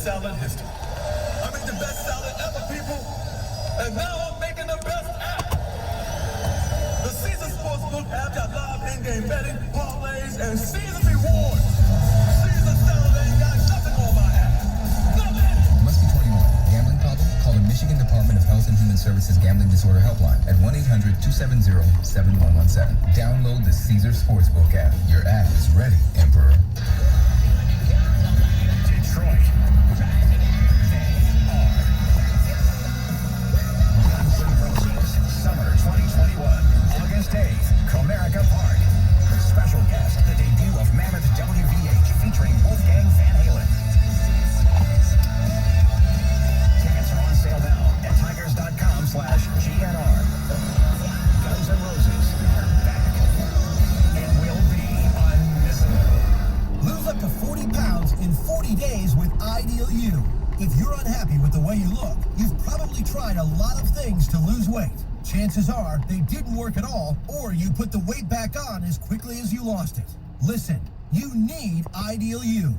salad history. I made the best salad ever, people. And now I'm making the best app. The Caesar Sportsbook app got live in-game betting, parlays, and season rewards. Caesar salad ain't got nothing on my app. Nothing. Must be 21. Gambling problem? Call the Michigan Department of Health and Human Services Gambling Disorder Helpline at 1-800-270-7117. Download the Caesar Sportsbook app. Your app is ready, Emperor. Detroit. Summer 2021, August 8th, Comerica Park. Special guest, the debut of Mammoth WVH featuring Wolfgang Van Halen. Tickets are on sale now at tigers.com/GNR. Guns N' Roses are back. It will be unmissable. Lose up to 40 pounds in 40 days with Ideal You. If you're unhappy with the way you look, you've probably tried a lot of things to lose weight. Chances are they didn't work at all, or you put the weight back on as quickly as you lost it. Listen, you need Ideal You.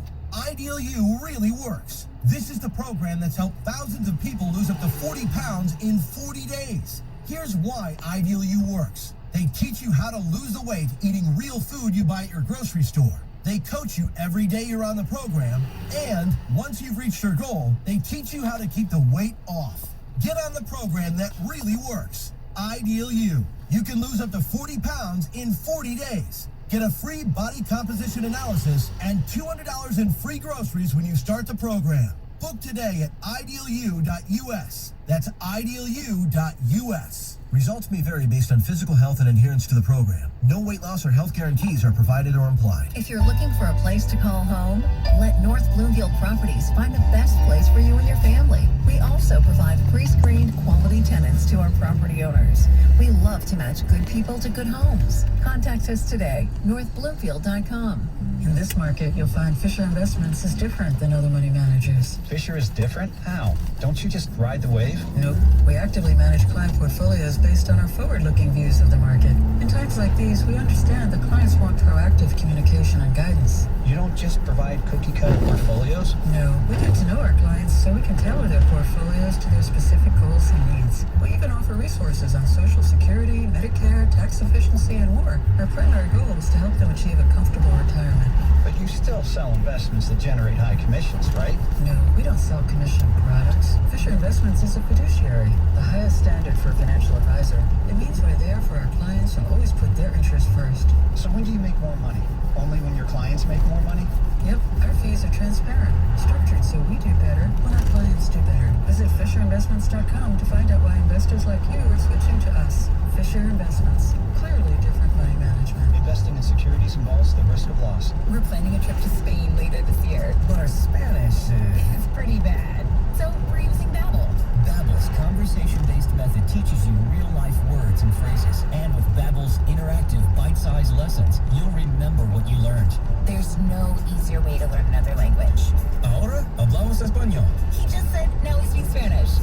Ideal You really works. This is the program that's helped thousands of people lose up to 40 pounds in 40 days. Here's why Ideal You works. They teach you how to lose the weight eating real food you buy at your grocery store. They coach you every day you're on the program, and once you've reached your goal, they teach you how to keep the weight off. Get on the program that really works. Ideal You. You can lose up to 40 pounds in 40 days. Get a free body composition analysis and $200 in free groceries when you start the program. Book today at idealu.us. That's idealu.us. Results may vary based on physical health and adherence to the program. No weight loss or health guarantees are provided or implied. If you're looking for a place to call home, let North Bloomfield Properties find the best place for you and your family. We also provide pre-screened quality tenants to our property owners. We love to match good people to good homes. Contact us today, northbloomfield.com. In this market, you'll find Fisher Investments is different than other money managers. Fisher is different? How? Don't you just ride the wave? Nope. We actively manage client portfolios based on our forward-looking views of the market. In times like these, we understand that clients want proactive communication and guidance. You don't just provide cookie-cutter portfolios? No. We get to know our clients so we can tailor their portfolios to their specific goals and needs. We even offer resources on Social Security, Medicare, tax efficiency, and more. Our primary goal is to help them achieve a comfortable retirement. But you still sell investments that generate high commissions, right? No, we don't sell commission products. Fisher Investments is a fiduciary, the highest standard for a financial advisor. It means we're there for our clients and always put their interests first. So when do you make more money? Only when your clients make more money? Yep, our fees are transparent, structured so we do better when our clients do better. Visit FisherInvestments.com to find out why investors like you are switching to us. Fisher Investments, clearly different money management. Investing in securities involves the risk of loss. We're planning a trip to Spain later this year. But our Spanish is pretty bad. So we're using Babbel. Babbel's conversation-based method teaches you real-life words and phrases. And with Babbel's interactive, bite-sized lessons, you'll remember what you learned. There's no easier way to learn another language. Ahora hablamos español. He just said, now we speak Spanish.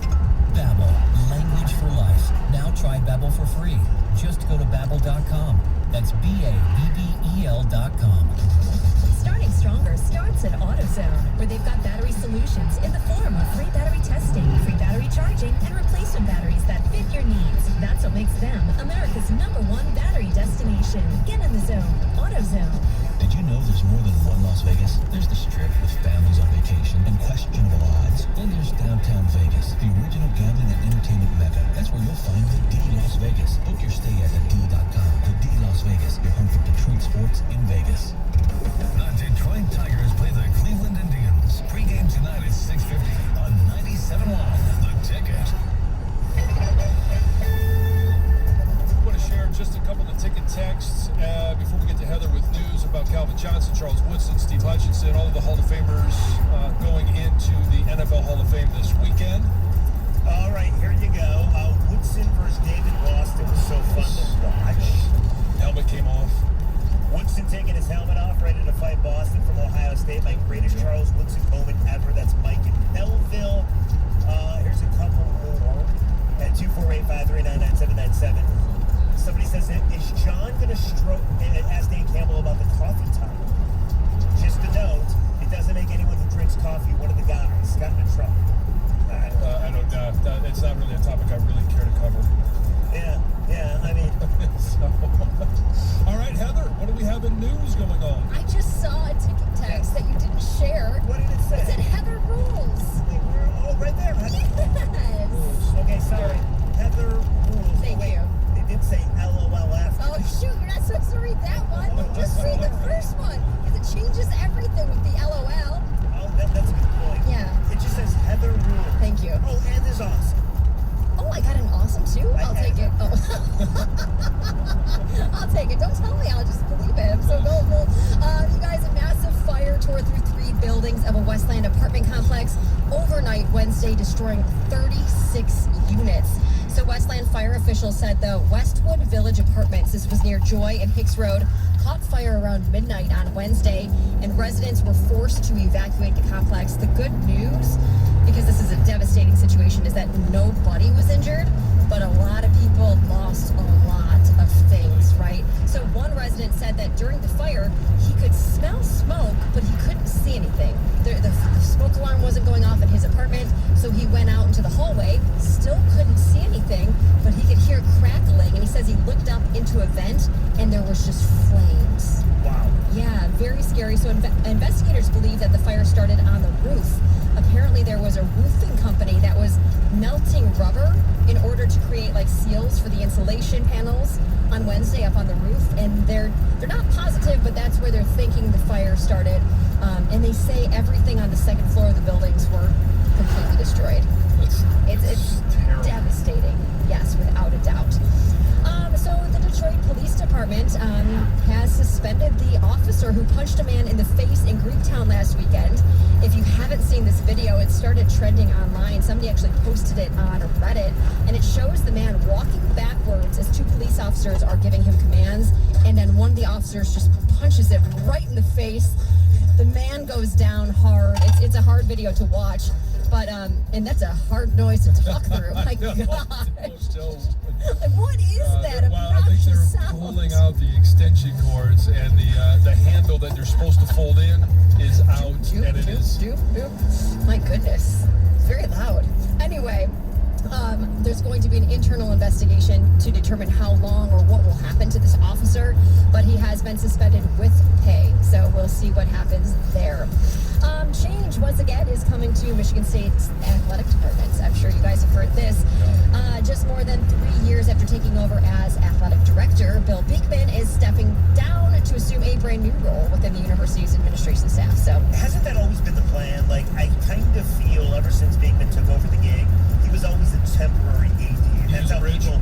Babbel, language for life. Now try Babbel for free. Just go to Babbel.com. That's Babbel.com. Starting stronger starts at AutoZone, where they've got battery solutions in the form of free battery testing, free battery charging, and replacement batteries that fit your needs. That's what makes them America's #1 battery destination. Get in the zone. AutoZone. Did you know there's more than one Las Vegas? There's the Strip with families on vacation and questionable odds. Then there's downtown Vegas, the original gambling and entertainment mecca. That's where you'll find the D Las Vegas. Book your stay at thed.com. The D Las Vegas, your home for Detroit sports in Vegas. The Detroit Tigers play the Cleveland Indians. Pre-game tonight at 6:50 on 97.1 The Ticket. I want to share just a couple of ticket texts before we get to Heather with news about Calvin Johnson, Charles Woodson, Steve Hutchinson, all of the Hall of Famers going into the NFL Hall of Fame this weekend. All right, here you go. Woodson versus David Boston was so fun to watch. Helmet came off. Woodson taking his helmet off, ready to fight Boston from Ohio State. My greatest Charles Woodson moment ever. That's Mike in Belleville. Here's a couple more at 248-539-9797. Somebody says, is John going to ask Dan Campbell about the coffee time? Just a note, it doesn't make anyone who drinks coffee one of the guys. it's not really a topic I really care to cover. Yeah, I mean. So, all right, Heather, what do we have in news going on? I just saw a ticket text that you didn't share. What did it say? It said Heather rules. Oh, right there. Yes. Okay, sorry. Heather rules. Thank you. It did say LOL after. Oh, shoot, you're not supposed to read that one. Just read the first one, because it changes everything with the LOL. Oh, that's a good point. Yeah. It just says Heather rules. Thank you. Oh, and is awesome. Oh, I got an awesome too? I'll take it. Oh. I'll take it. Don't tell me. I'll just believe it. I'm so gullible. You guys, a massive fire tore through 3 buildings of a Westland apartment complex overnight Wednesday, destroying 36 units. So Westland fire officials said the Westwood Village Apartments, this was near Joy and Hicks Road, caught fire around midnight on Wednesday, and residents were forced to evacuate the complex. The good news, because this is a devastating situation, is that nobody was injured, but a lot of people lost a lot of things, right? So one resident said that during the fire, he could smell smoke, but he couldn't see anything. The smoke alarm wasn't going off in his apartment, so he went out into the hallway, still couldn't see anything, but he could hear crackling, and he says he looked up into a vent, and there was just flames. Wow. Yeah, very scary. So investigators believe that the fire started on the roof. Apparently there was a roofing company that was melting rubber in order to create like seals for the insulation panels on Wednesday up on the roof, and they're not positive, but that's where they're thinking the fire started. And they say everything on the second floor of the buildings were completely destroyed. It's devastating, yes, without a doubt. So the Detroit Police Department has suspended the officer who punched a man in the face in Greektown last weekend. If you haven't seen this video, it started trending online. Somebody actually posted it on Reddit, and it shows the man walking backwards as 2 police officers are giving him commands, and then one of the officers just punches him right in the face. The man goes down hard. It's a hard video to watch, but and that's a hard noise to talk through. My gosh. Like, what is that? Well, I think they're pulling out the extension cords, and the handle that they're supposed to fold in is out, and it is. My goodness, it's very loud. Anyway, there's going to be an internal investigation to determine how long or what will happen to this officer, but he has been suspended with pay, so we'll see what happens there. Change, once again, is coming to Michigan State's athletic departments. I'm sure you guys have heard this. Just more than 3 years after taking over as athletic director, Bill Beekman is stepping down to assume a brand new role within the university's administration staff. So, hasn't that always been the plan? Like, I kind of feel ever since Beekman took over the gig, he was always a temporary AD. That's how people.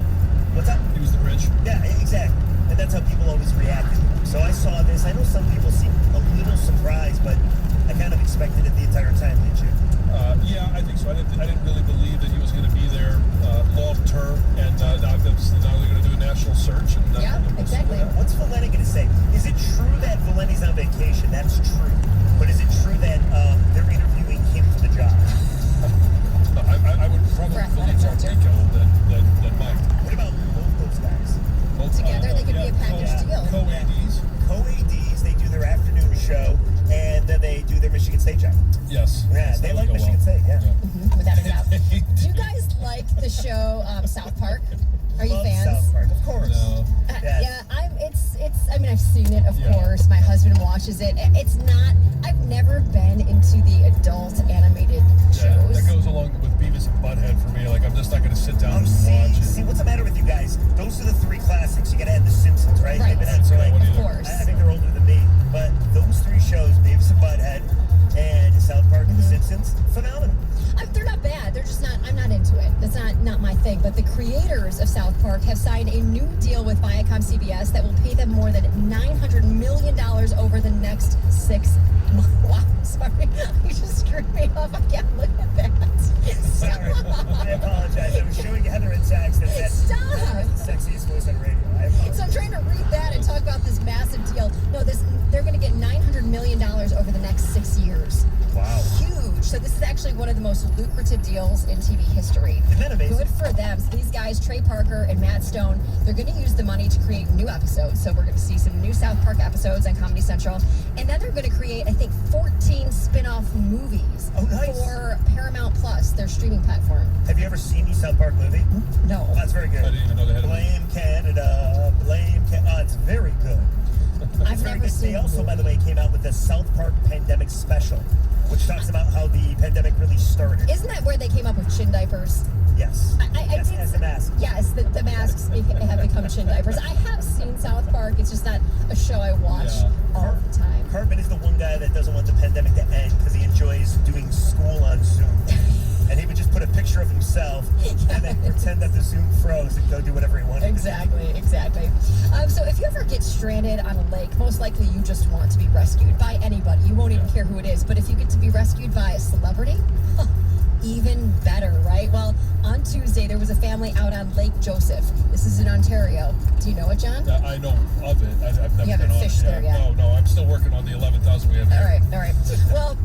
What's up? He was the bridge. Yeah, exactly. And that's how people always reacted. So I saw this. I know some people seem a little surprised, but I kind of expected it the entire time, didn't you? Yeah, I think so. I didn't really believe that he was going to be there long term, and obviously now they're going to do a national search. And, yeah, exactly. What's Valeni going to say? Is it true that Valeni's on vacation? That's true. But is it true that they're interviewing him for the job? I would probably believe more Tico than Mike. What about both those guys? Together they could be a package deal. Co-ADs. Co-ADs, they do their afternoon show, and then they do their Michigan State job. Yes. Yeah, they like Michigan State, yeah. Without a doubt. Do you guys like the show South Park? Are you Love fans? South Park, of course. No. Yes. Yeah, I mean, I've seen it, of course. My husband watches it. It's not, I've never been into the adult animated shows. Yeah, that goes along with Beavis and Butthead for me. Like, I'm just not going to sit down and watch it. See, what's the matter with you guys? Those are the 3 classics. You got to add The Simpsons, right? Right. They've been on for like, Of course. I think they're older than me. But those 3 shows, Beavis and Butthead, and South Park and The Simpsons, phenomenal. They're not bad. They're just not, I'm not into it. That's not my thing. But the creators of South Park have signed a new deal with Viacom CBS that will pay them more than $900 million over the next 6 months. Wow, sorry. You just screwed me up. I can't look at that. Sorry. I apologize. I was showing Heather in text that Stop. That was the sexiest voice on radio. I apologize. So I'm trying to read that and talk about this massive deal. No, they're going to get $900 million over the next next 6 years. Wow. Huge. So this is actually one of the most lucrative deals in TV history. Isn't that amazing? Good for them. So these guys, Trey Parker and Matt Stone, they're going to use the money to create new episodes. So we're going to see some new South Park episodes on Comedy Central. And then they're going to create, I think, 14 spin-off movies for Paramount Plus, their streaming platform. Have you ever seen the South Park movie? No. Oh, that's very good. I didn't even know they had a movie. Blame Canada, blame Canada. Oh, it's very good. I've never seen They also, by the way, came out with the South Park Pandemic Special, which talks about how the pandemic really started. Isn't that where they came up with chin diapers? Yes. I did as the mask. Yes, the masks have become chin diapers. I have seen South Park. It's just not a show I watch all the time. Cartman is the one guy that doesn't want the pandemic to end because he enjoys doing school on Zoom. And he would just put a picture of himself and then pretend that the Zoom froze and go do whatever he wanted. Exactly. So if you ever get stranded on a lake, most likely you just want to be rescued by anybody. You won't even care who it is. But if you get to be rescued by a celebrity, even better, right? Well, on Tuesday, there was a family out on Lake Joseph. This is in Ontario. Do you know it, John? I know of it. I've never You haven't been on fished it. there yet? No, I'm still working on the 11,000 we have here. All right. Well,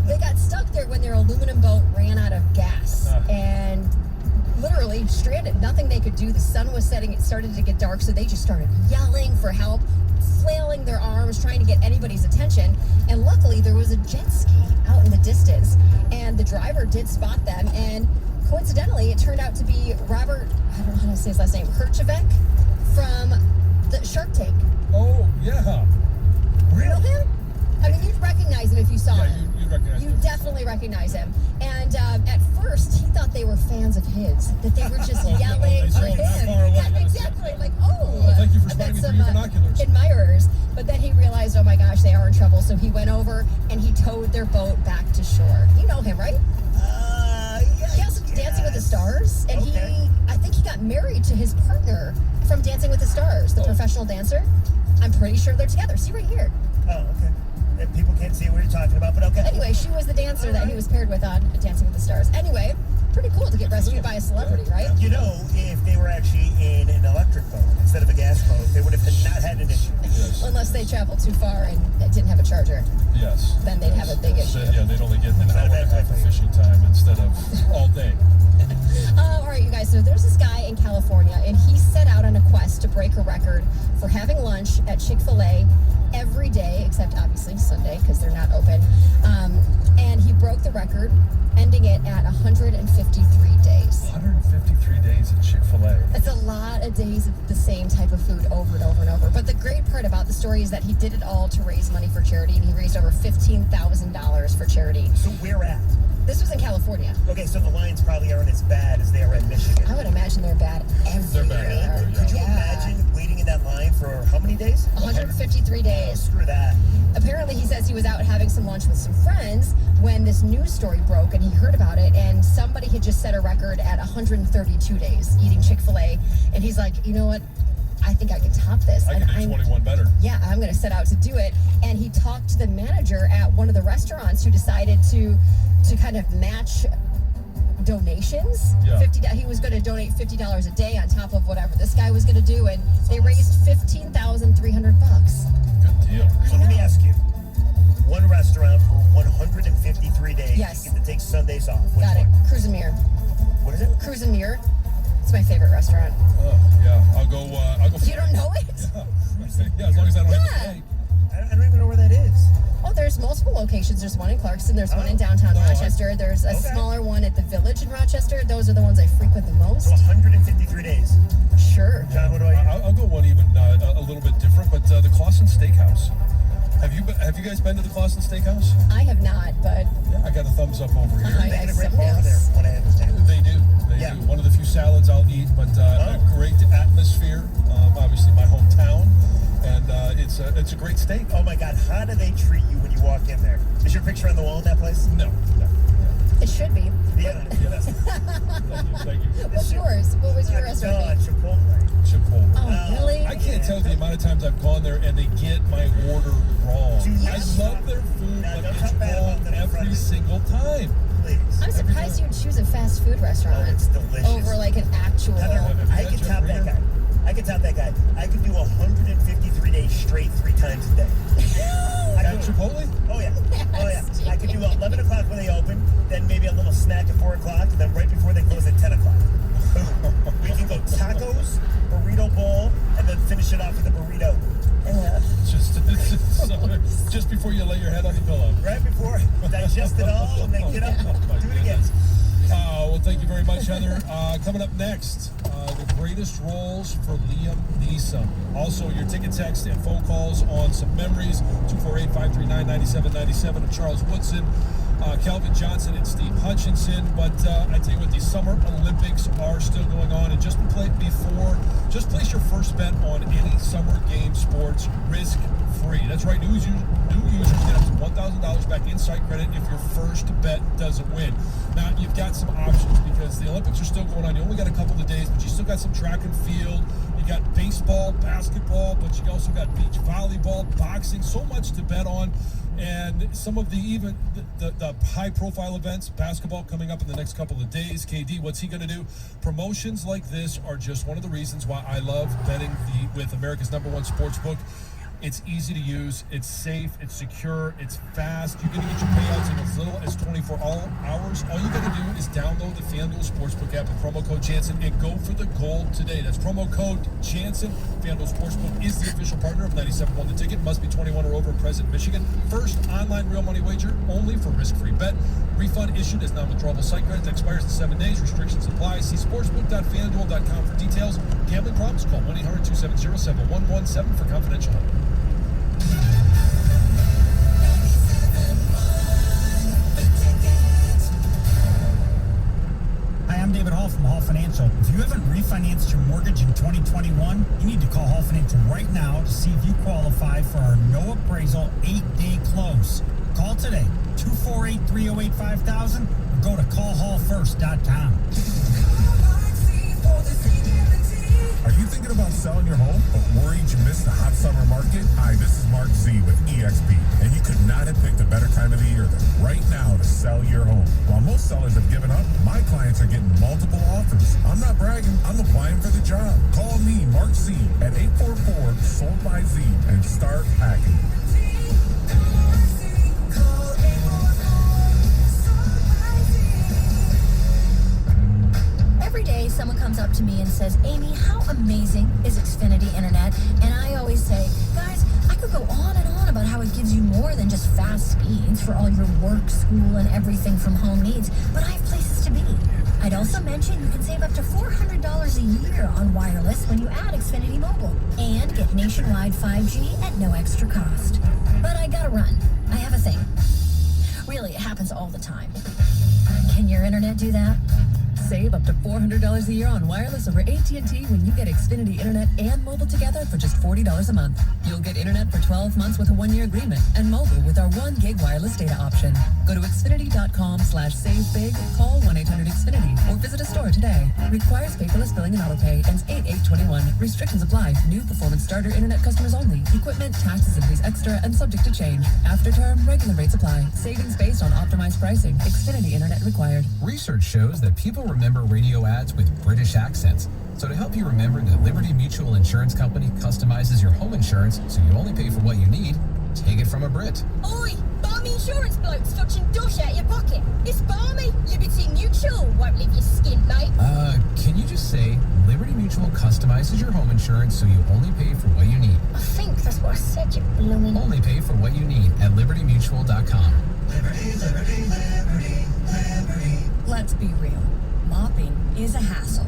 they got stuck there when their aluminum boat ran out of gas and literally stranded. Nothing they could do. The sun was setting. It started to get dark, so they just started yelling for help, flailing their arms, trying to get anybody's attention. And luckily, there was a jet ski out in the distance, and the driver did spot them. And coincidentally, it turned out to be Robert, I don't know how to say his last name, Herjavec from the Shark Tank. Oh, yeah. You know him? I mean, you'd recognize him if you saw him. You'd recognize You him. definitely recognize him. And at first, he thought they were fans of his, that they were just yelling for him. Yeah, exactly. Like, thank you for I've got spotting me some through your binoculars. admirers. But then he realized, oh my gosh, they are in trouble. So he went over and he towed their boat back to shore. You know him, right? He also did Dancing with the Stars. And I think he got married to his partner from Dancing with the Stars, the professional dancer. I'm pretty sure they're together. See right here. Oh, okay. And people can't see what you're talking about, but okay. Anyway, she was the dancer that he was paired with on Dancing with the Stars. Anyway, pretty cool to get rescued by a celebrity, right? You know, if they were actually in an electric boat instead of a gas boat, they would have not had an issue. Yes. Unless they traveled too far and it didn't have a charger. Yes. Then they'd have a big issue. Yeah, they'd only get an hour and a half of fishing time instead of all day. All right, you guys. So there's this guy in California, and he set out on a quest to break a record for having lunch at Chick-fil-A every day, except obviously Sunday because they're not open. And he broke the record, ending it at 153 days. 153 days at Chick-fil-A. That's a lot of days of the same type of food over and over and over. But the great part about the story is that he did it all to raise money for charity, and he raised over $15,000 for charity. So where at? This was in California. Okay, so the lines probably aren't as bad as they are in Michigan. I would imagine they're bad everywhere. Could you imagine waiting in that line for how many days? 153 days. Screw that. Apparently, he says he was out having some lunch with some friends when this news story broke, and he heard about it, and somebody had just set a record at 132 days eating Chick-fil-A, and he's like, you know what? I think I can top this. I can do 21 better. Yeah, I'm going to set out to do it. And he talked to the manager at one of the restaurants who decided to kind of match donations. Yeah. He was going to donate $50 a day on top of whatever this guy was going to do, and they raised $15,300. Good deal. So let me ask you. One restaurant for 153 days. Yes. You get to take Sundays off. Which Got it. one? Cruise and Mirror. What is it? Cruise and Mirror. It's my favorite restaurant. Yeah, I'll go. You don't know it? Yeah, as long as I don't have to pay. I don't even know where that is. Oh, there's multiple locations. There's one in Clarkston. There's one in downtown Rochester. There's a smaller one at the Village in Rochester. Those are the ones I frequent the most. So 153 days. Sure. John, what do I do? I'll go one even a little bit different, but the Clausen Steakhouse. Have you guys been to the Clausen Steakhouse? I have not, but Yeah, I got a thumbs up over here. I They get a great something bar there, else. from what I understand. They do. They Yeah. do. One of the few salads I'll eat, but a great atmosphere. Obviously, my hometown, and it's a great steak. Oh my God, how do they treat you when you walk in there? Is your picture on the wall in that place? No. It should be. Yeah. Thank you. What's yours? What was your restaurant? Chipotle. Chipotle. Oh, really? I can't tell the amount of times I've gone there and they get my order wrong. Dude, I love their food, Now, but don't it's talk bad about wrong them in front every of me. single time. Please. I'm surprised you would choose a fast food restaurant Oh, it's delicious. over like an actual. Heather, I could top that guy. I could do 153 days straight 3 times a day. At Chipotle? Oh yeah. Oh I could do 11 o'clock when they open, then maybe a little snack at 4 o'clock, and then right before they close at 10 o'clock. Boom. We can go tacos, burrito bowl, and then finish it off with a burrito. Just before you lay your head on the pillow. Right before, digest it all, and then get up, do it again. Well, thank you very much, Heather. Coming up next, the greatest roles for Liam Neeson. Also, your ticket, text, and phone calls on some memories. 248-539-9797 of Charles Woodson, Calvin Johnson, and Steve Hutchinson. But I tell you what, the Summer Olympics are still going on. And just place your first bet on any Summer game sports risk-free. That's right, new users get up to $1,000 back in site credit if your first bet doesn't win. Now, you've got some options because the Olympics are still going on. You only got a couple of days, but you still got some track and field. You got baseball, basketball, but you also got beach volleyball, boxing, so much to bet on. And some of the high-profile events, basketball coming up in the next couple of days. KD, what's he going to do? Promotions like this are just one of the reasons why I love betting with America's #1 sportsbook. It's easy to use, it's safe, it's secure, it's fast. You're going to get your payouts in as little as 24 hours. All you got to do is download the FanDuel Sportsbook app with promo code Jansen and go for the gold today. That's promo code Jansen. FanDuel Sportsbook is the official partner of 97.1 The Ticket. Must be 21 or over and present in Michigan. First online real money wager only for risk-free bet. Refund issued as non-withdrawable site credit that expires in 7 days. Restrictions apply. See sportsbook.fanduel.com for details. Gambling problems? Call 1-800-270-7117 for confidential help. Hi, I'm David Hall from Hall Financial. If you haven't refinanced your mortgage in 2021, you need to call Hall Financial right now to see if you qualify for our no appraisal 8-day close. Call today, 248-308-5000, or go to callhallfirst.com. Are you thinking about selling your home but worried you missed the hot summer market? Hi, this is Mark Z with eXp, and you could not have picked a better time of the year than right now to sell your home. While most sellers have given up, my clients are getting multiple offers. I'm not bragging, I'm applying for the job. Call me, Mark Z, at 844-SOLD-BY-Z and start packing. Every day, someone comes up to me and says, Amy, how amazing is Xfinity Internet? And I always say, guys, I could go on and on about how it gives you more than just fast speeds for all your work, school, and everything from home needs, but I have places to be. I'd also mention you can save up to $400 a year on wireless when you add Xfinity Mobile and get nationwide 5G at no extra cost. But I gotta run. I have a thing. Really, it happens all the time. Can your internet do that? Save up to $400 a year on wireless over AT&T when you get Xfinity Internet and mobile together for just $40 a month. You'll get internet for 12 months with a 1-year agreement and mobile with our 1 gig wireless data option. Go to Xfinity.com/savebig, call 1-800-XFINITY, or visit a store today. Requires paperless billing and autopay. Ends 8/8/21. Restrictions apply. New performance starter internet customers only. Equipment, taxes, and fees extra and subject to change. After term, regular rates apply. Savings based on optimized pricing. Xfinity Internet required. Research shows that people remember radio ads with British accents. So to help you remember that Liberty Mutual Insurance Company customizes your home insurance so you only pay for what you need, take it from a Brit. Oi, balmy insurance blokes fetching dosh out your pocket. It's balmy. Liberty Mutual won't leave you skint, mate. Can you just say Liberty Mutual customizes your home insurance so you only pay for what you need? I think that's what I said, you blooming. Only pay for what you need at libertymutual.com. Liberty, liberty, liberty, liberty. Let's be real. Mopping is a hassle.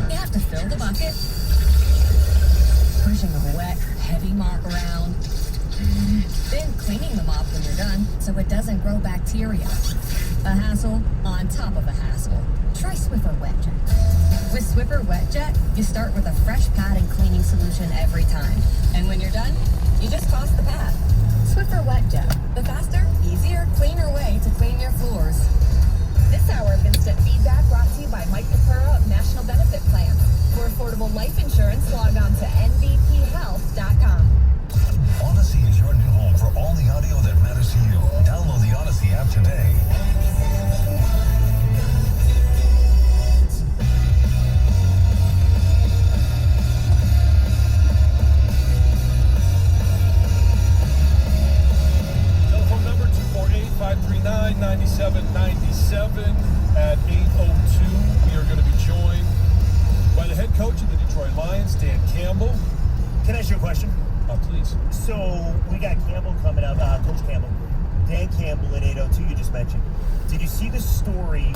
You have to fill the bucket, pushing a wet, heavy mop around, then cleaning the mop when you're done so it doesn't grow bacteria. A hassle on top of a hassle. Try Swiffer Wet Jet. With Swiffer Wet Jet, you start with a fresh pad and cleaning solution every time. And when you're done, you just toss the pad. Swiffer Wet Jet, the faster, easier, cleaner way to clean your floors. This hour of Instant Feedback brought to you by Mike Capura of National Benefit Plans. For affordable life insurance, log on to nbphealth.com. Odyssey is your new home for all the audio that matters to you. Download the Odyssey app today. Telephone number 248-539-9797. 7 at 8:02. We are going to be joined by the head coach of the Detroit Lions, Dan Campbell. Can I ask you a question? Please. So we got Campbell coming up, Coach Campbell. Dan Campbell at 8:02 you just mentioned. Did you see the story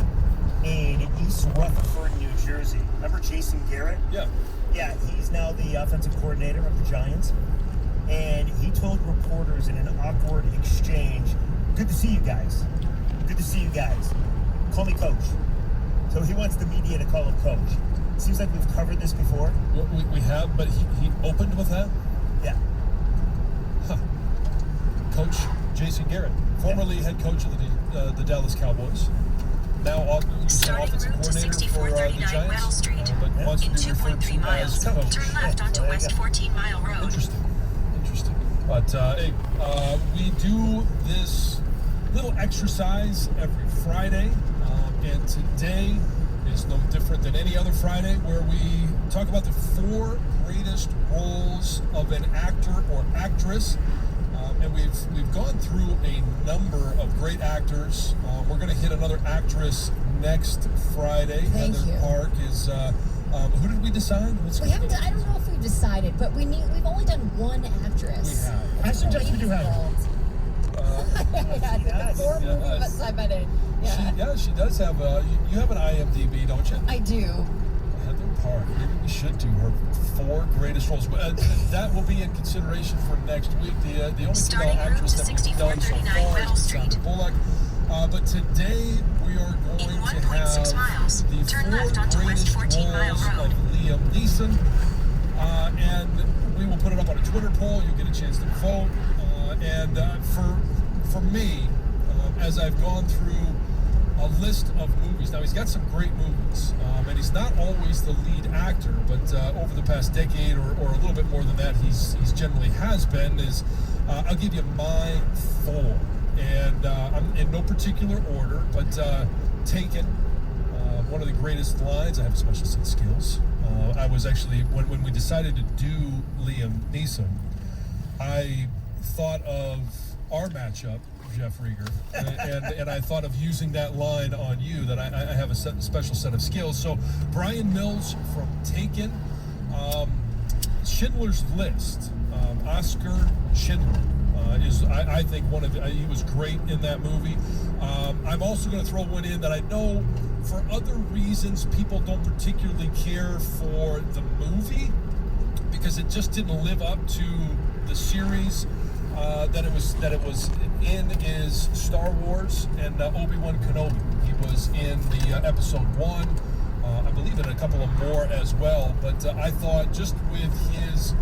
in East Rutherford, New Jersey? Remember Jason Garrett? Yeah. Yeah, he's now the offensive coordinator of the Giants. And he told reporters in an awkward exchange, good to see you guys. Good to see you guys. Call me Coach. So he wants the media to call him Coach. Seems like we've covered this before. We have, but he opened with that? Yeah. Huh. Coach Jason Garrett, formerly head coach of the Dallas Cowboys. Now offensive coordinator for the Giants, but wants to be referred to as coach. Turn left onto West 14 Mile Road. Interesting. But hey, we do this little exercise every Friday, and today is no different than any other Friday, where we talk about the 4 greatest roles of an actor or actress. And we've gone through a number of great actors. We're going to hit another actress next Friday. Thank Heather you. Park is. Who did we decide? We haven't. I don't know if we've decided, but we've only done one actress. We have. I suggest we do have. Yeah, 4 movies that I've been in. Yeah. She does have a. You have an IMDb, don't you? I do. Heather Park. Maybe we should do her 4 greatest roles. That will be in consideration for next week. The only female actress that we've done so far is Sandra Bullock. But today we are going to have the 4 greatest roles of Liam Neeson. And we will put it up on a Twitter poll. You'll get a chance to vote. For me, as I've gone through a list of movies, now he's got some great movies, and he's not always the lead actor, but over the past decade or a little bit more than that, he's generally has been. I'll give you my 4, and I'm in no particular order, but Taken, one of the greatest lines. I have a special set of skills. I was actually, when we decided to do Liam Neeson, I thought of our matchup, Jeff Rieger, and I thought of using that line on you, that I have a special set of skills. So Brian Mills from Taken, Schindler's List, Oscar Schindler is, I think, he was great in that movie. I'm also going to throw one in that I know for other reasons people don't particularly care for the movie, because it just didn't live up to the series that it was in, is Star Wars and Obi-Wan Kenobi. He was in the episode 1, I believe in a couple of more as well. But I thought, just with his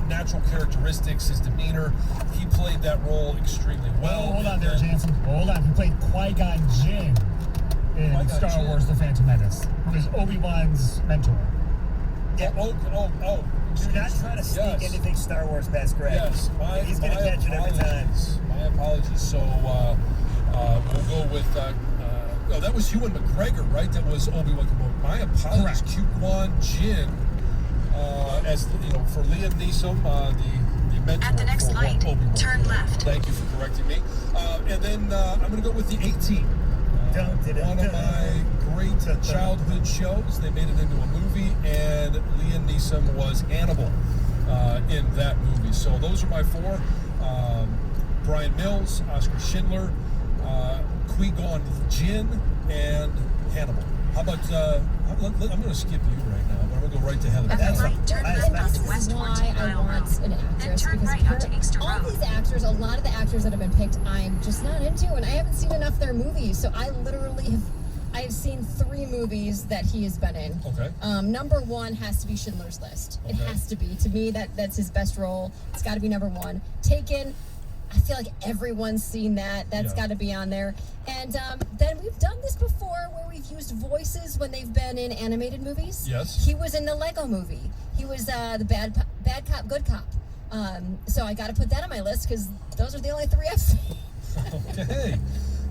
natural characteristics, his demeanor, he played that role extremely well. Hold on there, Jansen. Hold on. He played Qui-Gon Jinn in Star Wars: The Phantom Menace. He was Obi-Wan's mentor. Yeah. Oh. Do not try to sneak anything Star Wars past Greg. Yes, he's going to catch it every time. My apologies. So we'll go with. That was Ewan McGregor, right? That was Obi-Wan Kenobi. My apologies. Qui-Gon Jinn, as for Liam Neeson, the mentor at the next for light, Obi-Wan. turn left. Thank you for correcting me. And then I'm going to go with the 18. One of my great childhood shows. They made it into a movie, and Liam Neeson was Hannibal in that movie. So those are my 4. Brian Mills, Oscar Schindler, Qui-Gon Jinn, and Hannibal. How about, I'm going to skip you right now, but I'm going to go right to Heather. This is why I want an actress, because all these actors, a lot of the actors that have been picked, I'm just not into, and I haven't seen enough of their movies. So I literally have seen 3 movies that he has been in. Okay. Number 1 has to be Schindler's List. It has to be. To me, that's his best role. It's got to be number 1. Taken, I feel like everyone's seen that. That's got to be on there. And then we've done this before, where we've used voices when they've been in animated movies. Yes. He was in the Lego movie. He was the bad cop, good cop. So I got to put that on my list, because those are the only 3 I've seen. Okay.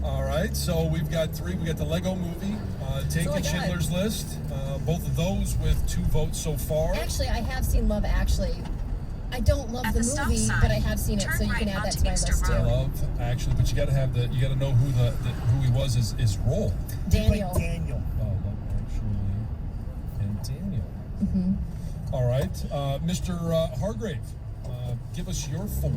All right. So we've got 3. We got the Lego movie, Taken, Schindler's List. Both of those with 2 votes so far. Actually, I have seen Love Actually. I don't love the movie, but I have seen it, so you can add that to my list too. Love, actually, but you got to have you got to know who he was, his role. Daniel. Daniel. Oh, Love Actually, and Daniel. Mm-hmm. All right, Mr. Hargrave, give us your 4.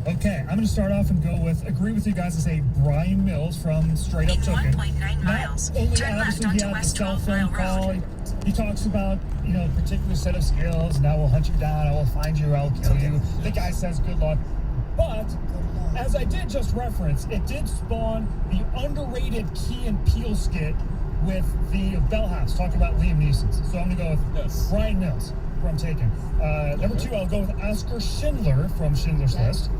Okay, I'm going to start off and agree with you guys and say Brian Mills from Straight Up Chicken. 1.9 miles. Turn left onto West 12 Mile Road. He talks about, a particular set of skills, and I will hunt you down, I will find you, I will kill you. The guy says good luck. But, as I did just reference, it did spawn the underrated Key and Peele skit with the Bell House, talking about Liam Neeson. So I'm going to go with Brian Mills, who I'm taking. Number 2, I'll go with Oscar Schindler from Schindler's List.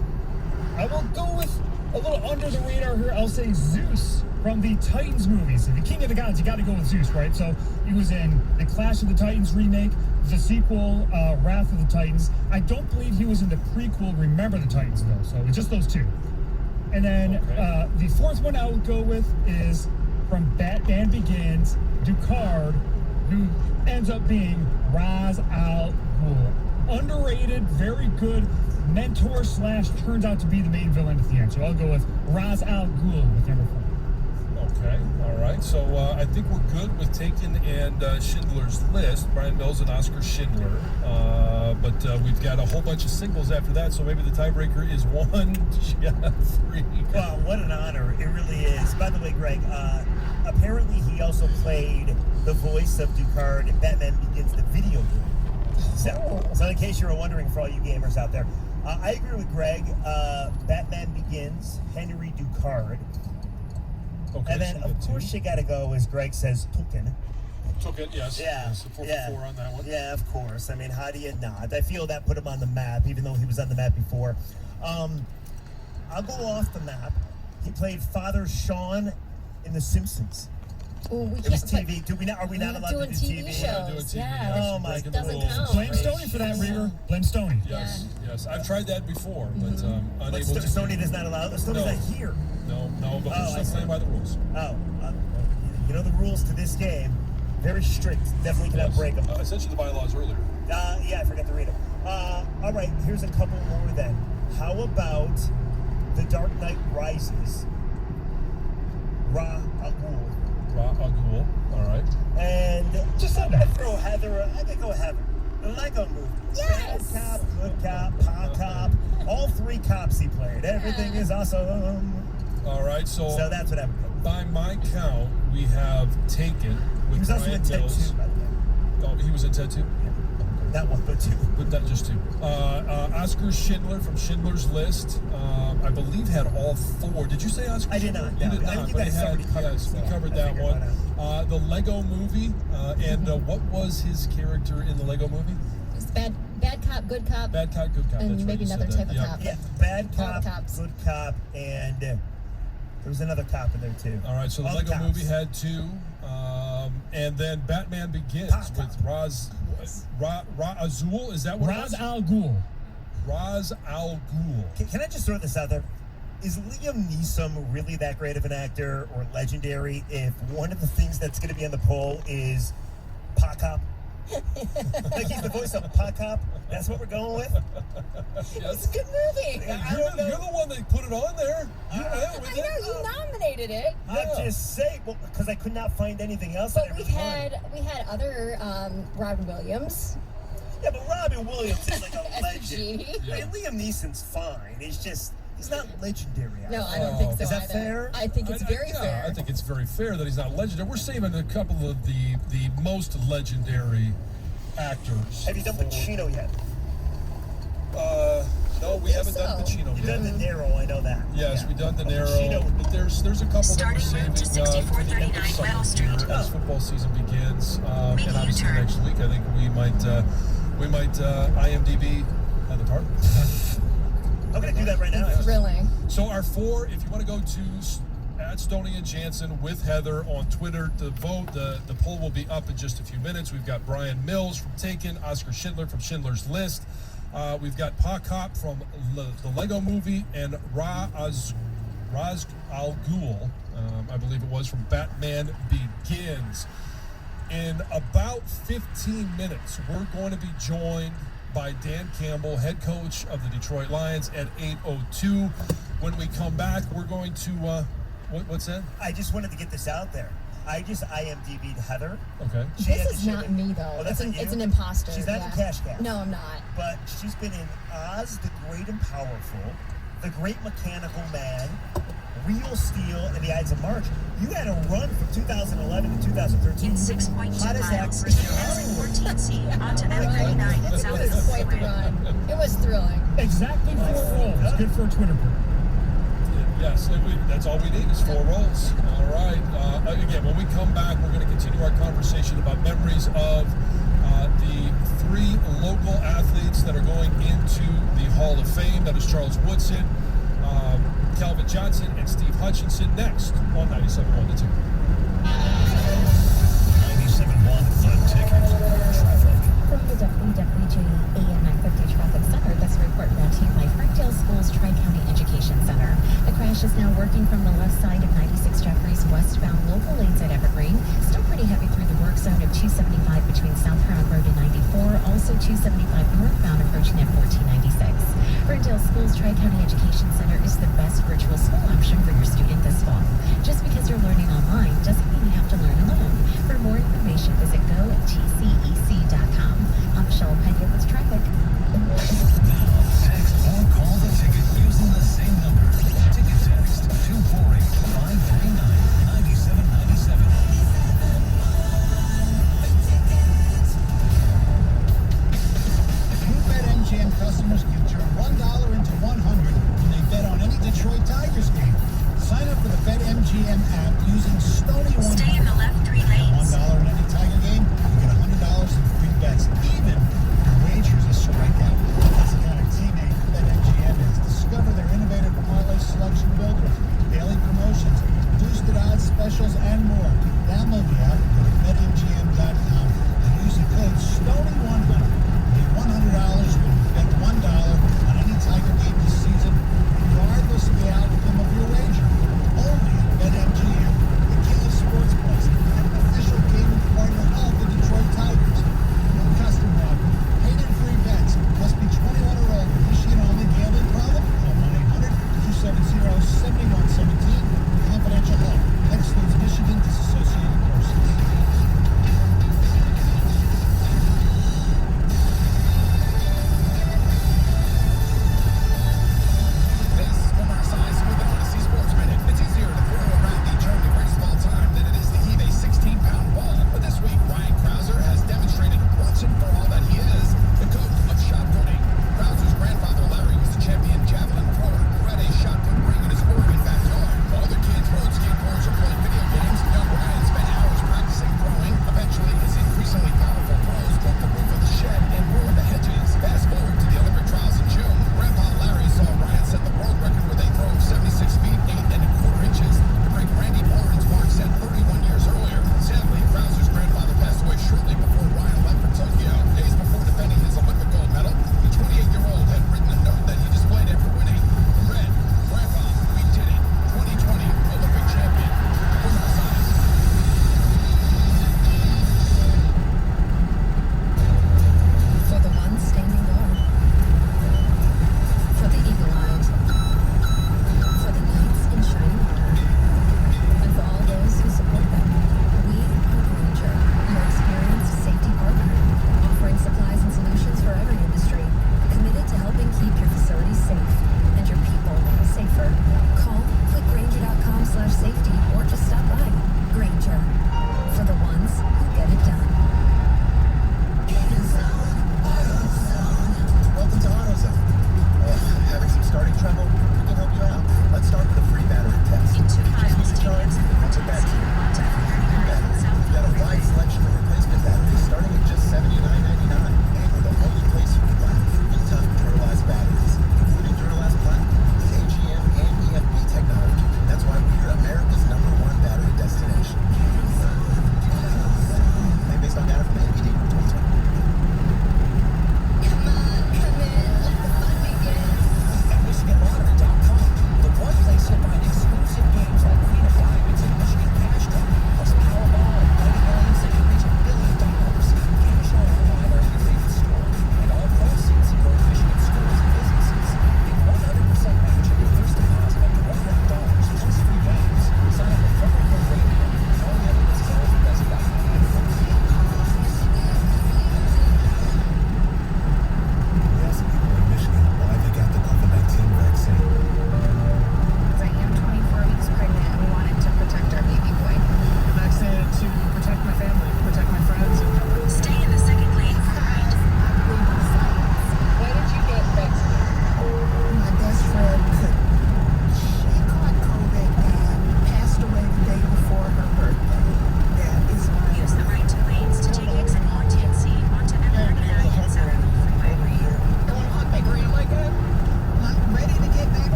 I will go with a little under the radar here. I'll say Zeus from the Titans movies. The King of the Gods, you got to go with Zeus, right? So he was in the Clash of the Titans remake, the sequel, Wrath of the Titans. I don't believe he was in the prequel, Remember the Titans, though. So it's just those 2. And then the 4th one I would go with is from Batman Begins, Ducard, who ends up being Ra's al Ghul. Underrated, very good mentor / turns out to be the main villain at the end. So I'll go with Ra's al Ghul with number 4. Okay, all right. So I think we're good with Taken and Schindler's List, Brian Mills and Oscar Schindler. But we've got a whole bunch of singles after that, so maybe the tiebreaker is 1, Jeff, 3. Wow, what an honor. It really is. By the way, Greg, apparently he also played the voice of Ducard in Batman Begins, the video game. So in case you were wondering, for all you gamers out there, I agree with Greg. Batman Begins, Henry Ducard. Okay, And then, so of course, you got to go, as Greg says, Tukin. Tukin, yes. Yeah. Yes, 4 on that one. Yeah, of course. I mean, how do you not? I feel that put him on the map, even though he was on the map before. I'll go off the map. He played Father Sean in The Simpsons. Ooh, we It was TV. Are we not allowed to do TV TV? shows. Yeah. Oh my It doesn't God. count. Blame Stoney for that, Reaver. Blame Stoney. Yes, yes. I've tried that before, but But unable to. Stoney does not allow. Stoney's not here. No, but we're still playing by the rules. Oh, you know the rules to this game. Very strict. Definitely cannot break them. I sent you the bylaws earlier. Yeah, I forgot to read them. All right, here's a couple more then. How about The Dark Knight Rises? Ra Al Ghul. Ra Al Ghul. All right. And just I'm gonna throw Heather. I'm gonna go Heather. The Lego movie. Yes. Bad cop, good cop, pa cop. All 3 cops he played. Everything is awesome. All right, so that's what happened. By my count, we have Taken with He was also Brian in Ted Mills. 2, by the way. Oh, he was in Ted 2? That one, but 2. But that just 2. Oscar Schindler from Schindler's List, I believe had all 4. Did you say Oscar I did Schindler? not. You No. did I not, think but he that's had, already covered, yes, we so covered I that figured one. The Lego Movie, and what was his character in the Lego Movie? It's bad cop, good cop. Bad cop, good cop. And That's right, maybe you said another that. type of Yeah. cop. Yeah, bad All the cop, cops. good cop, and there was another cop in there too. All right, so the All Lego cops. Movie had 2, and then Batman Begins with Ra's Azul. Is that what it Ra's was? al Ghul. Ra's al Ghul. Can I just throw this out there? Is Liam Neeson really that great of an actor or legendary if one of the things that's going to be on the poll is Pa Cop? Like he's the voice of Pa Cop? That's what we're going with? It's a good movie. You're the one that put it on there. You went with I know, you nominated it. I'm just saying, well, because I could not find anything else. But we had other Robin Williams. Yeah, but Robin Williams is like a As a legend. genie. I mean, Liam Neeson's fine. He's not legendary. No, I don't think so. Is that either. fair? I think it's very fair. I think it's very fair that he's not legendary. We're saving a couple of the most legendary actors. Have you done Pacino yet? No, we haven't done Pacino You've yet. done De Niro, I know that. Yes, we've done De Niro. Pacino. But there's a couple that we're saving to for the end of 6439 summer Well Street. here as football season begins. Make And a obviously U-turn. next week, I think we might IMDb the part. I'm going to do that right now. Thrilling. So our 4, if you want to go to at Stoney and Jansen with Heather on Twitter to vote, the poll will be up in just a few minutes. We've got Brian Mills from Taken, Oscar Schindler from Schindler's List. We've got Pa Cop from the Lego Movie, and Ra's al Ghul, I believe it was, from Batman Begins. In about 15 minutes, we're going to be joined by Dan Campbell, head coach of the Detroit Lions, at 8:02. When we come back, we're going to, what's that? I just wanted to get this out there. I just IMDb'd Heather. Okay. This is not me, though. Oh, that's it's not you? an imposter. She's not in Cash Cast. No, I'm not. But she's been in Oz, the Great and Powerful, The Great Mechanical Man, Real Steel, and The Ides of March. You had a run from 2011 to 2013. In 6.2 Hottest miles, actress in S14C onto Right. M39 It was south. quite the run. It was thrilling. Exactly 4 rolls. Good for a Twitter poll. Yes, that's all we need is 4 rolls. All right. Again, when we come back, we're going to continue our conversation about memories of the 3 local athletes that are going into the Hall of Fame. That is Charles Woodson, Calvin Johnson, and Steve Hutchinson. Next on 97.1 The Ticket. 97.1 The Ticket. Traffic. From the WWJ AM 950 Traffic Center, this report brought to you by Ferndale Schools Tri-County Education Center. The crash is now working from the left side of 96 Jeffries westbound local lanes at Evergreen. Still pretty heavy through the work zone of 275 between South Huron Road and 94. Also 275 northbound approaching at 1496. Ferndale Schools Tri-County Education Center is the best virtual school option for your student this fall. Just because you're learning online doesn't mean you have to learn alone. For more information, visit gotcec.com. I'm Michelle Pena with traffic. Now, text or call The Ticket using the same number. Ticket text 248-539-9797. New BetMGM customers can turn $1 into $100 when they bet on any Detroit Tigers game. Sign up for the BetMGM app using Stony One. Stay in the left 3 lanes. $1 in any Tiger game, you get $100 in free bets, even if your wager's a strikeout. That's the kind of teammate BetMGM is. Discover their innovative parlay selection builders, daily promotions, boosted odds specials, and more. Download the app, go to BetMGM.com, and use the code STONY100. Get $100 when you bet $1 on any Tiger game this season, regardless of the outcome of your wager. Only at BetMGM, the king of sportsbooks, and an official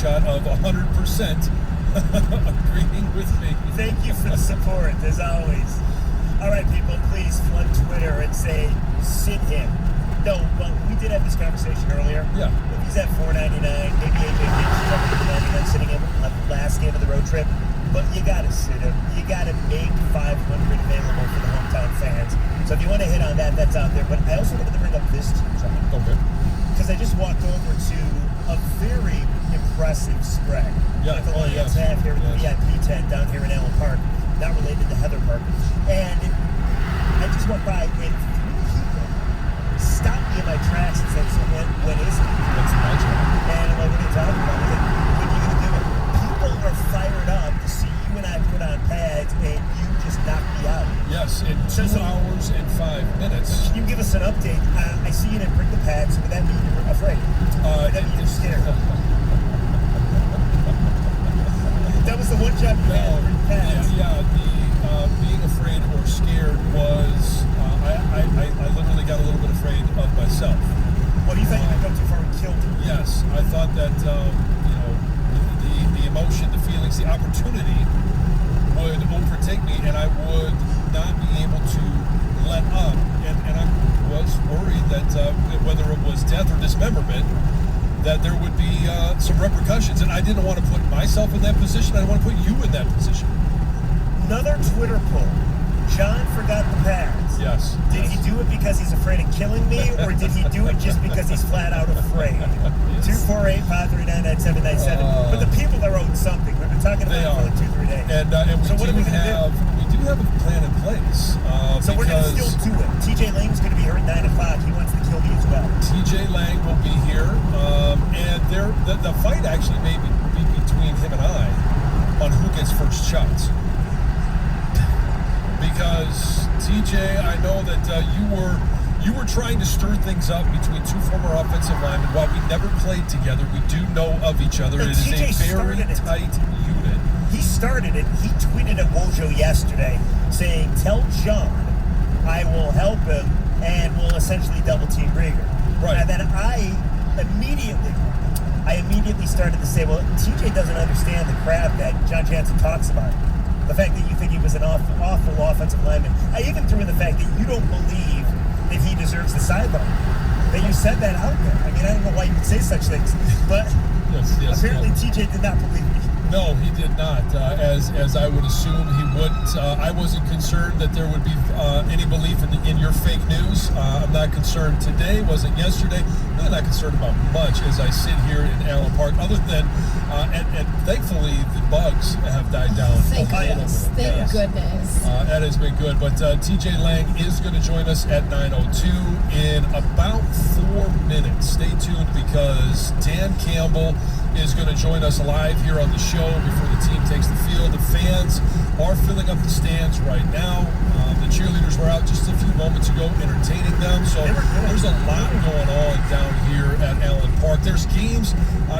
screenshot of 100% agreeing with me. Thank you for the support, as always. All right, people, please flood Twitter and say, sit him. No, well, we did have this conversation earlier. Yeah. If he's at $4.99, maybe AJ Hinch is up at $4.99 sitting him on the last game of the road trip. But you got to sit him. You got to make 500 available for the hometown fans. So if you want to hit on that, that's out there. But I also wanted to bring up this team, John. Okay. Because I just walked over to a very impressive spread. Yeah. Like the Lions have here at the VIP tent down here in Allen Park, not related to Heather Park. And I just went by and 3 people stopped me in my tracks and said, so when is it? What's my job? And I'm like, what are you talking about? I was like, when are you going to do it? People are fired up to see you and I put on pads and you just knock me out. Yes, in 2 hours and 5 minutes. Can you give us an update? I see you didn't bring the pads. Would that mean you're afraid? Would that mean you're scared? That was the one job you had, bring pads. Yeah, the being afraid or scared was, I literally got a little bit afraid of myself. Well, you thought you could go too far and kill me? Yes, I thought that, the emotion, the feelings, the opportunity would overtake me and I would not be able to let up. And I was worried that whether it was death or dismemberment, that there would be some repercussions. And I didn't want to put myself in that position. I didn't want to put you in that position. Another Twitter poll. John forgot the pads. Yes. Did he do it because he's afraid of killing me, or did he do it just because he's flat out afraid? 248-539-9797. But the people are owed something. We've been talking about it for like 2-3 days. And so what are we going to do? We do have a plan in place. So we're going to still do it. TJ Lang's going to be here at 9 o'clock. He wants to kill me as well. TJ Lang will be here. And the fight actually may be between him and I on who gets first shots. Because TJ, I know that you were trying to stir things up between two former offensive linemen. While we never played together, we do know of each other. And it is TJ a very tight unit. He started it. He tweeted at Wojo yesterday saying, "Tell John I will help him and we'll essentially double team Rieger." Right. And then I immediately started to say, well, TJ doesn't understand the crap that John Jansen talks about. The fact that you think he was an awful offensive lineman. I even threw in the fact that you don't believe that he deserves the sideline. That you said that out there. I mean, I don't know why you would say such things, but apparently TJ did not believe me. No, he did not. As I would assume he wouldn't. I wasn't concerned that there would be any belief in your fake news. I'm not concerned today. Wasn't yesterday. Really not concerned about much as I sit here in Allen Park. Other than, and thankfully the bugs have died down. Thank goodness. Thank goodness. That has been good. But TJ Lang is going to join us at 9:02 in about 4 minutes. Stay tuned because Dan Campbell is going to join us live here on the show before the team takes the field. The fans are filling up the stands right now. The cheerleaders were out just a few moments ago entertaining them. So there's a lot going on down here at Allen Park. There's games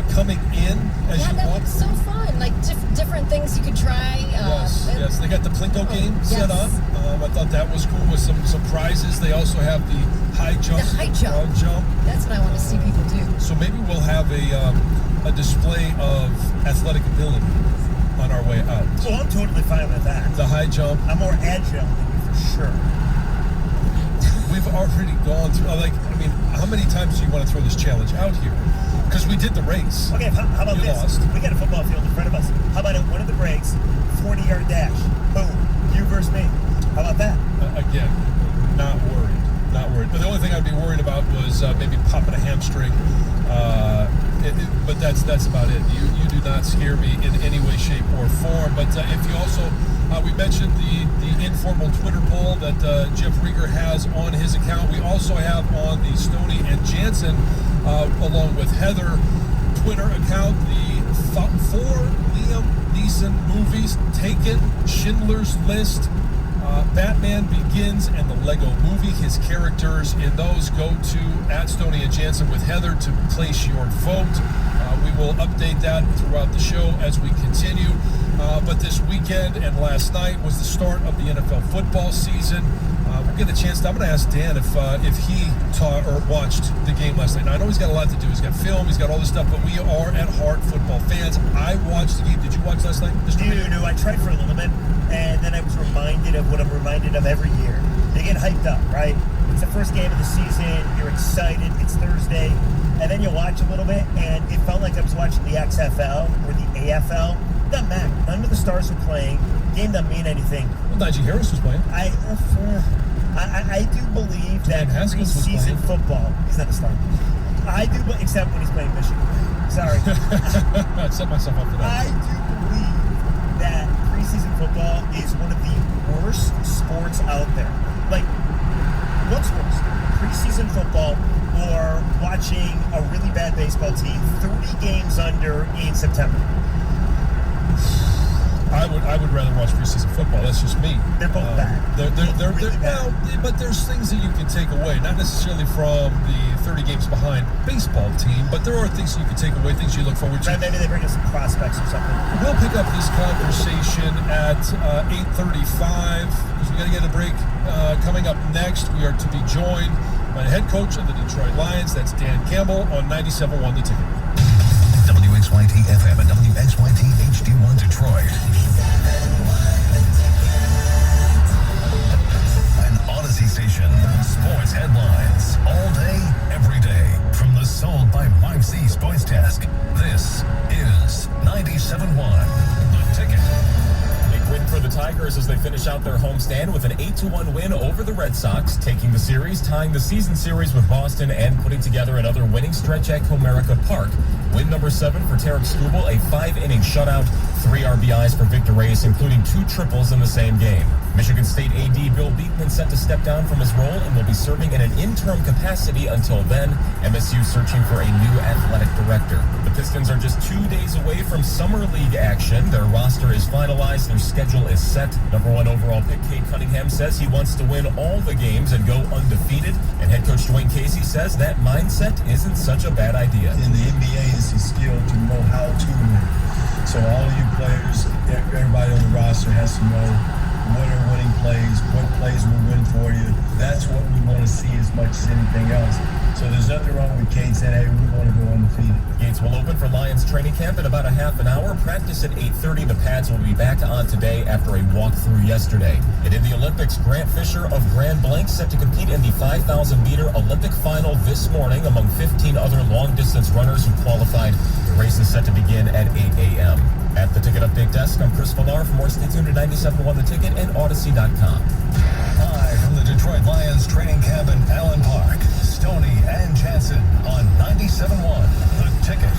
coming in as you that walk. looks so fun. Like different things you could try. Yes. They got the Plinko game set up. I thought that was cool with some prizes. They also have the high jump. The high jump. That's what I want to see people do. So maybe we'll have a display of athletic ability on our way out. Well, I'm totally fine with that. The high jump. I'm more agile than you for sure. We've already gone through, how many times do you want to throw this challenge out here? Because we did the race. Okay, how about you this? Lost. We got a football field in front of us. How about at one of the breaks, 40-yard dash? Boom. You versus me. How about that? Again, not worried. But the only thing I'd be worried about was maybe popping a hamstring. But that's about it. You do not scare me in any way, shape, or form. But if you also, we mentioned the informal Twitter poll that Jeff Rieger has on his account. We also have on the Stoney and Jansen, along with Heather, Twitter account, the 4 Liam Neeson movies: Taken, Schindler's List, Batman Begins, and the Lego Movie. His characters in those go to at Stoney and Jansen with Heather to place your vote. We will update that throughout the show as we continue. But this weekend and last night was the start of the NFL football season. we'll get a chance to, I'm going to ask Dan if he taught or watched the game last night. Now, I know he's got a lot to do. He's got film, he's got all this stuff, but we are at heart football fans. I watched the game. Did you watch last night, Mr. No, I tried for a little bit, and then I was reminded of what I'm reminded of every year. They get hyped up, right? It's the first game of the season. You're excited. It's Thursday. And then you watch a little bit, and it felt like I was watching the XFL or the AFL. Doesn't matter. None of the stars were playing. Game doesn't mean anything. Well, Najee Harris was playing. I do believe that preseason football, he's not a star. I do, except when he's playing Michigan. Sorry. I set myself up for that. I do believe that preseason football is one of the worst sports out there. Like, what's worse? Preseason football or watching a really bad baseball team 30 games under in September? I would rather watch preseason football. That's just me. They're both bad. They're really bad. Well, but there's things that you can take away, not necessarily from the 30 games behind baseball team, but there are things you can take away, things you look forward to. Right, maybe they bring us some prospects or something. We'll pick up this conversation at 8:35 because we got to get a break. Coming up next, we are to be joined by the head coach of the Detroit Lions. That's Dan Campbell on 97.1 The Ticket. WXYT FM and WXYT HD1 Detroit. An Odyssey station. Sports headlines. All day, every day. From the Sold by Mike Z Sports Desk. This is 97.1 The Ticket. Win for the Tigers as they finish out their homestand with an 8-1 win over the Red Sox, taking the series, tying the season series with Boston, and putting together another winning stretch at Comerica Park. Win number 7 for Tarek Skubal, a 5-inning shutout, 3 RBIs for Victor Reyes, including 2 triples in the same game. Michigan State AD Bill Beekman set to step down from his role and will be serving in an interim capacity until then. MSU searching for a new athletic director. The Pistons are just 2 days away from Summer League action. Their roster is finalized. Their schedule is set. Number 1 overall pick Cade Cunningham says he wants to win all the games and go undefeated. And head coach Dwayne Casey says that mindset isn't such a bad idea. In the NBA, it's a skill to know how to win. So all of you players, everybody on the roster has to know what are winning plays, what plays will win for you. That's what we want to see as much as anything else. So there's nothing wrong with Cade saying, hey, we want to go undefeated. Gates will open for Lions training camp in about a half an hour. Practice at 8:30. The pads will be back on today after a walkthrough yesterday. And in the Olympics, Grant Fisher of Grand Blanc set to compete in the 5,000-meter Olympic final this morning among 15 other long-distance runners who qualified. The race is set to begin at 8 a.m. At the Ticket Update Desk, I'm Chris Villar. For more, stay tuned to 97.1 The Ticket and Odyssey.com. Live from the Detroit Lions training camp in Allen Park, Stoney and Jansen on 97.1 The Ticket.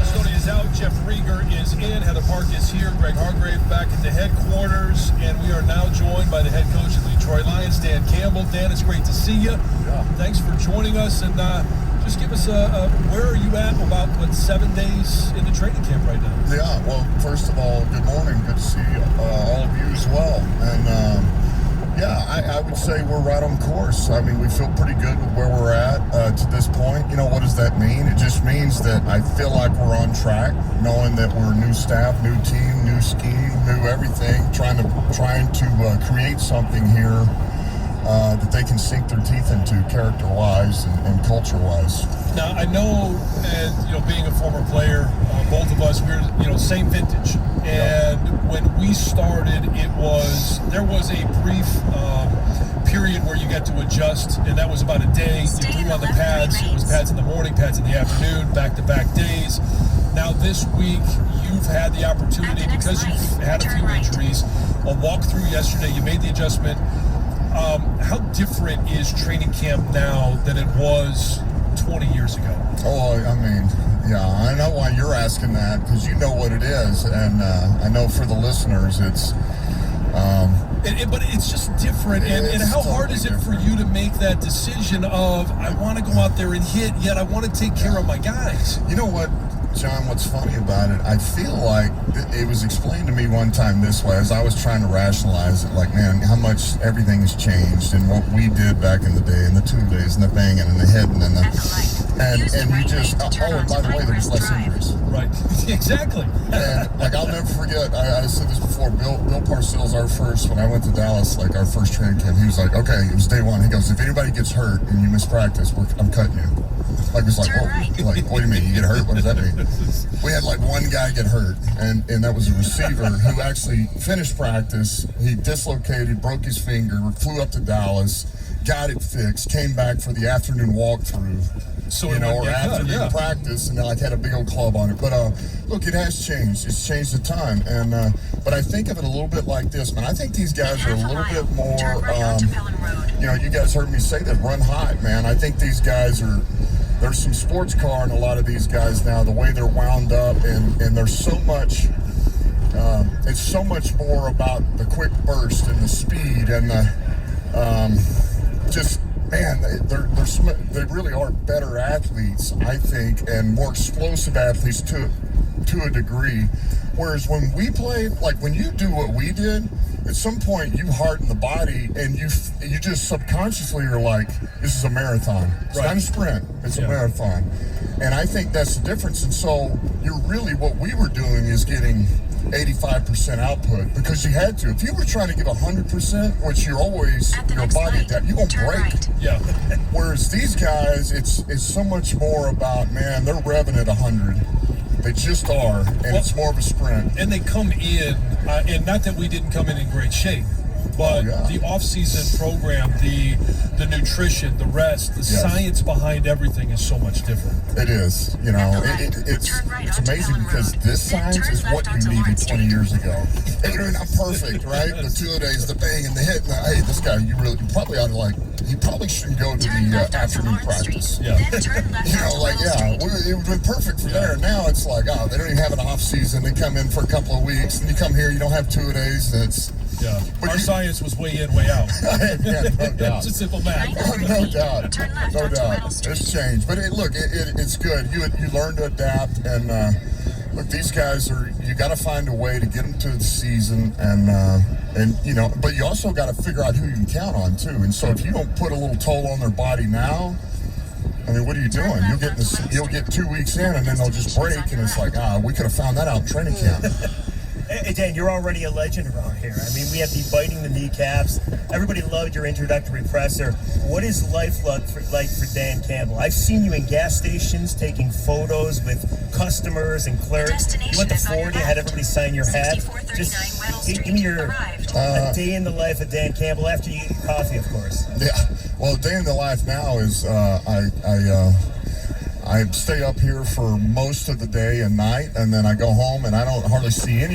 Stoney is out. Jeff Rieger is in. Heather Park is here. Greg Hargrave back at the headquarters. And we are now joined by the head coach of the Detroit Lions, Dan Campbell. Dan, it's great to see you. Yeah. Thanks for joining us. And just give us where are you at about, 7 days into training camp right now? Yeah, well, first of all, good morning. Good to see all of you as well. And, I would say we're right on course. I mean, we feel pretty good with where we're at to this point. You know, what does that mean? It just means that I feel like we're on track, knowing that we're new staff, new team, new scheme, new everything, trying to create something here that they can sink their teeth into character-wise and culture-wise. Now, I know, and, being a former player, both of us, we're, same vintage. And when we started, there was a brief period where you got to adjust, and that was about a day. You threw on the pads. It was pads in the morning, pads in the afternoon, back-to-back days. Now, this week, you've had the opportunity, because you've had a few injuries, a walkthrough yesterday, you made the adjustment. How different is training camp now than it was 20 years ago? Oh, I mean, yeah, I know why you're asking that, because you know what it is, and I know for the listeners, it's... but it's just different, and how hard is it for you to make that decision of, I want to go out there and hit, yet I want to take care of my guys? You know what, John, what's funny about it, I feel like it was explained to me one time this way, as I was trying to rationalize it, like, man, how much everything has changed and what we did back in the day, and the two days, and the banging, and the hitting, and and you just, oh, and by the way, there's less injuries. Right. Exactly. And like, I'll never forget, I said this before, Bill Parcells, when I went to Dallas, like our first training camp, he was like, okay, it was day one. He goes, if anybody gets hurt and you miss practice, I'm cutting you. Like, it's like, whoa, like, what do you mean, you get hurt? What does that mean? We had like one guy get hurt, and that was a receiver who actually finished practice. He dislocated, broke his finger, flew up to Dallas, got it fixed, came back for the afternoon walkthrough, or afternoon practice, and then like had a big old club on it. But look, it has changed. It's changed a ton, and but I think of it a little bit like this, man. I think these guys are a little bit more, you guys heard me say that, run hot, man. I think these guys are. There's some sports car in a lot of these guys now, the way they're wound up, and there's so much, it's so much more about the quick burst and the speed and the, man, they really are better athletes, I think, and more explosive athletes to a degree. Whereas when we played, like when you do what we did, at some point you harden the body and you just subconsciously are like, this is a marathon. It's not a sprint, it's a marathon. And I think that's the difference. And so you're really, what we were doing is getting 85% output because you had to. If you were trying to give 100%, which you're always, your body, you're going to break. Yeah. Whereas these guys, it's so much more about, man, they're revving at 100. They just are, and it's more of a sprint. And they come in, and not that we didn't come in great shape, but the off-season program, the nutrition, the rest, the science behind everything is so much different. It is, it's amazing because this science is what you needed 20 years ago. Hey, you're not perfect, right? The two-a-days, the bang and the hit. Hey, this guy, you probably ought to he probably shouldn't go to the afternoon practice. Yeah. It would have been perfect for there. Now it's like, they don't even have an off season. They come in for a couple of weeks, and you come here, you don't have two-a-days, and it's. Yeah. Our science was way in, way out. Yeah, no doubt. It's a simple math. No doubt. No doubt. It's changed. But it's good. You learn to adapt, and look, these guys you got to find a way to get them to the season, and but you also got to figure out who you can count on too. And so if you don't put a little toll on their body now, I mean, what are you doing? You'll get 2 weeks in, and then they'll just break, and it's like, we could have found that out in training camp. Hey, Dan, you're already a legend around here. I mean, we have the biting the kneecaps. Everybody loved your introductory presser. What is life like for Dan Campbell? I've seen you in gas stations taking photos with customers and clerks. You went to Florida, had everybody sign your hat. Just give me your a day in the life of Dan Campbell after you eat your coffee, of course. Yeah. Well, a day in the life now is I stay up here for most of the day and night, and then I go home and I don't hardly see any